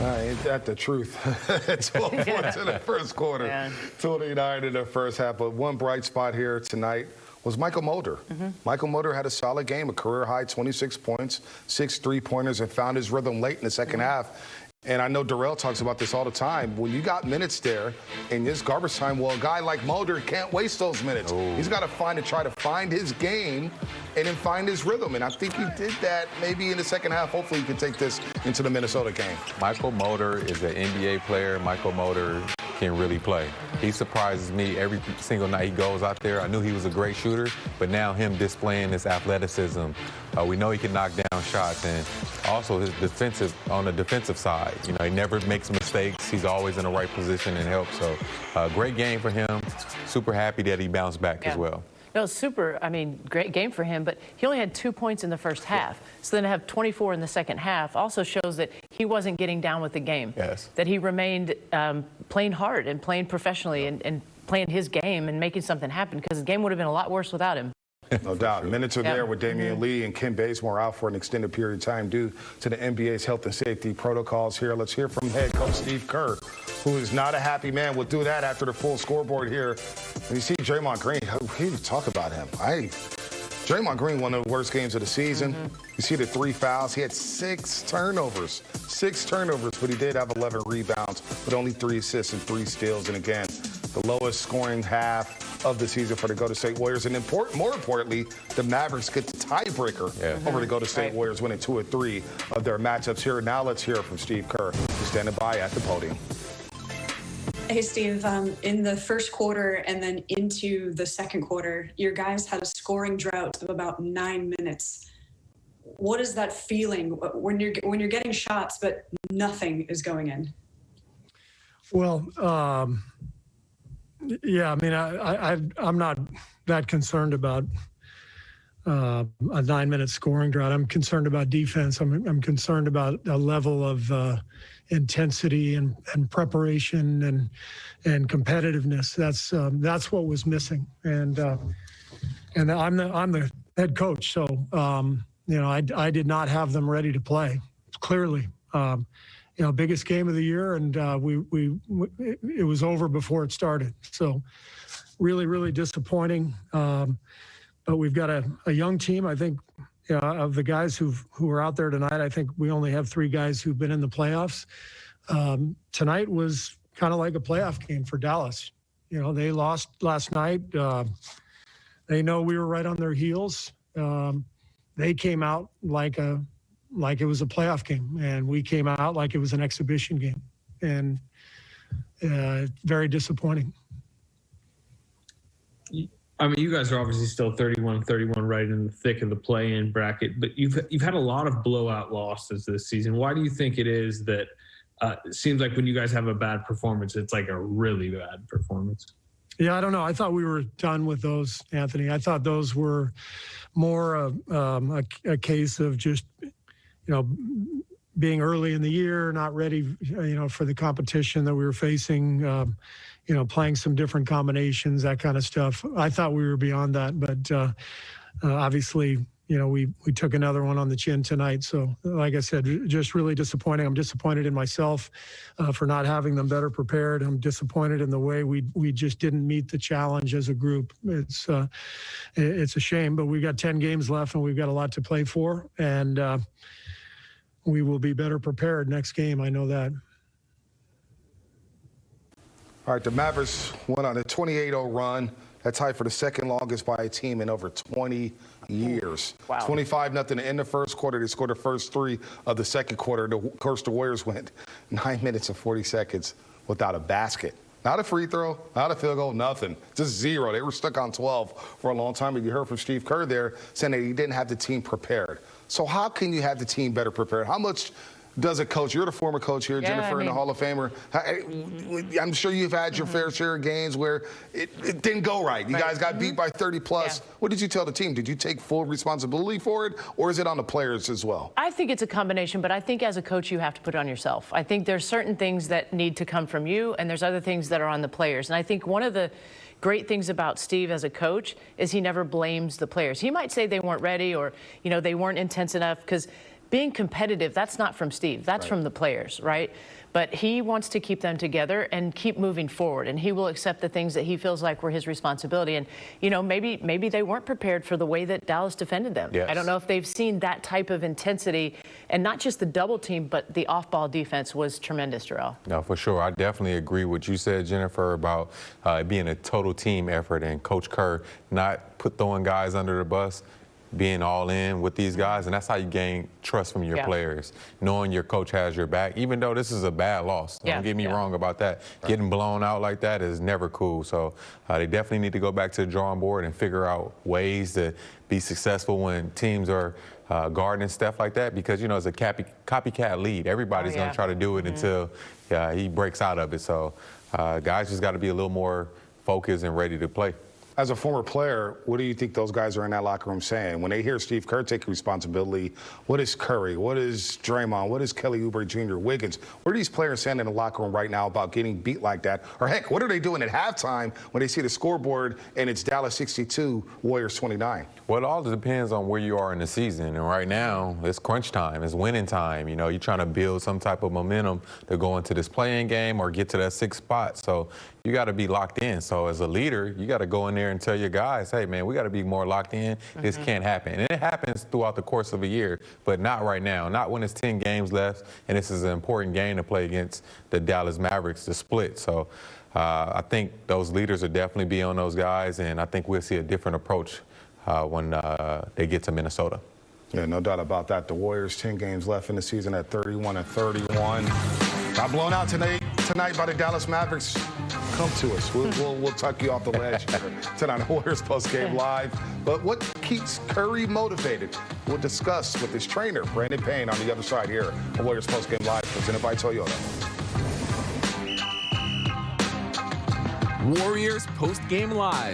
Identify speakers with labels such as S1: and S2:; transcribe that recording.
S1: Ain't that the truth? 12 points in the first quarter, yeah. 29 in the first half. But one bright spot here tonight was Michael Mulder. Michael Mulder had a solid game, a career-high 26 points, 6 3-pointers, and found his rhythm late in the second half. And I know Darrell talks about this all the time. When you got minutes there in this garbage time, well, a guy like Mulder can't waste those minutes. He's got to try to find his game and then find his rhythm. And I think he did that maybe in the second half. Hopefully he can take this into the Minnesota game.
S2: Michael Mulder is an NBA player. Michael Mulder can really play. He surprises me every single night he goes out there. I knew he was a great shooter, but now him displaying his athleticism, we know he can knock down shots, and also his on the defensive side. You know, he never makes mistakes. He's always in the right position and helps. So, great game for him. Super happy that he bounced back as well.
S3: No, great game for him, but he only had 2 points in the first half. So then to have 24 in the second half also shows that he wasn't getting down with the game.
S2: Yes.
S3: That he remained playing hard and playing professionally and playing his game and making something happen, because the game would have been a lot worse without him.
S1: No doubt. Minutes are there with Damian Lee and Kim Bazemore out for an extended period of time due to the NBA's health and safety protocols here. Let's hear from head coach Steve Kerr, who is not a happy man. We'll do that after the full scoreboard here. And you see Draymond Green, he talk about him. Draymond Green, one of the worst games of the season. You see the 3 fouls. He had 6 turnovers. 6 turnovers, but he did have 11 rebounds, but only 3 assists and 3 steals. And again, the lowest scoring half of the season for the Golden State Warriors. And more importantly, the Mavericks get the tiebreaker over the Golden State Warriors, winning 2 of 3 of their matchups here. Now let's hear from Steve Kerr, who's standing by at the podium.
S4: Hey, Steve, in the first quarter and then into the second quarter, your guys had a scoring drought of about 9 minutes. What is that feeling when you're getting shots but nothing is going in?
S5: Well, yeah, I mean, I'm not that concerned about a 9-minute scoring drought. I'm concerned about defense. I'm concerned about a level of intensity and preparation and competitiveness. That's what was missing. And I'm the head coach, so I did not have them ready to play. Clearly, biggest game of the year, and it was over before it started. So really disappointing. But we've got a young team. I think of the guys who are out there tonight, I think we only have 3 guys who've been in the playoffs. Tonight was kind of like a playoff game for Dallas. They lost last night. They know we were right on their heels. They came out like it was a playoff game, and we came out like it was an exhibition game, and very disappointing.
S6: I mean, you guys are obviously still 31-31 right in the thick of the play-in bracket, but you've had a lot of blowout losses this season. Why do you think it is that it seems like when you guys have a bad performance, it's like a really bad performance?
S5: Yeah, I don't know. I thought we were done with those, Anthony. I thought those were more a case of just, being early in the year, not ready, for the competition that we were facing, playing some different combinations, that kind of stuff. I thought we were beyond that, but obviously, we took another one on the chin tonight. So, like I said, just really disappointing. I'm disappointed in myself for not having them better prepared. I'm disappointed in the way we just didn't meet the challenge as a group. It's a shame, but we've got 10 games left, and we've got a lot to play for, and we will be better prepared next game. I know that.
S1: All right, the Mavericks went on a 28-0 run. That's tied for the second longest by a team in over 20 years.
S3: Wow.
S1: 25-0 in the first quarter. They scored the first 3 of the second quarter. Of course, the Warriors went 9 minutes and 40 seconds without a basket. Not a free throw, not a field goal, nothing. Just 0. They were stuck on 12 for a long time. And you heard from Steve Kerr there saying that he didn't have the team prepared. So how can you have the team better prepared? How much does a coach, you're the former coach here, Jennifer, in the Hall of Famer, I'm sure you've had your fair share of games where it didn't go right. You guys got beat by 30 plus. Yeah. What did you tell the team? Did you take full responsibility for it, or is it on the players as well?
S3: I think it's a combination, but I think as a coach you have to put it on yourself. I think there's certain things that need to come from you, and there's other things that are on the players. And I think one of the great things about Steve as a coach is he never blames the players. He might say they weren't ready, or they weren't intense enough, because being competitive, that's not from Steve. That's from the players, right? But he wants to keep them together and keep moving forward, and he will accept the things that he feels like were his responsibility. And, you know, maybe they weren't prepared for the way that Dallas defended them.
S2: Yes.
S3: I don't know if they've seen that type of intensity, and not just the double team, but the off-ball defense was tremendous, Jarrell.
S2: No, for sure. I definitely agree with what you said, Jennifer, about it being a total team effort, and Coach Kerr not throwing guys under the bus, being all in with these guys, and that's how you gain trust from your players, knowing your coach has your back, even though this is a bad loss. Don't get me wrong about that. Getting blown out like that is never cool. So they definitely need to go back to the drawing board and figure out ways to be successful when teams are guarding and stuff like that, because, you know, it's a copycat lead. Everybody's going to try to do it until he breaks out of it. So guys just got to be a little more focused and ready to play.
S1: As a former player, what do you think those guys are in that locker room saying? When they hear Steve Kerr take responsibility, what is Curry? What is Draymond? What is Kelly Oubre Jr., Wiggins? What are these players saying in the locker room right now about getting beat like that? Or heck, what are they doing at halftime when they see the scoreboard and it's Dallas 62, Warriors 29?
S2: Well, it all depends on where you are in the season. And right now, it's crunch time. It's winning time. You know, you're trying to build some type of momentum to go into this play-in game or get to that 6th spot. So you got to be locked in. So as a leader, you got to go in there and tell your guys, hey, man, we got to be more locked in. This can't happen. And it happens throughout the course of a year, but not right now. Not when it's 10 games left, and this is an important game to play against the Dallas Mavericks, the split. So I think those leaders will definitely be on those guys, and I think we'll see a different approach when they get to Minnesota.
S1: Yeah, no doubt about that. The Warriors, 10 games left in the season at 31-31. Got blown out tonight by the Dallas Mavericks. Come to us. We'll tuck you off the ledge here tonight on Warriors Postgame Live. But what keeps Curry motivated? We'll discuss with his trainer, Brandon Payne, on the other side here on Warriors Postgame Live, presented by Toyota.
S7: Warriors Postgame Live.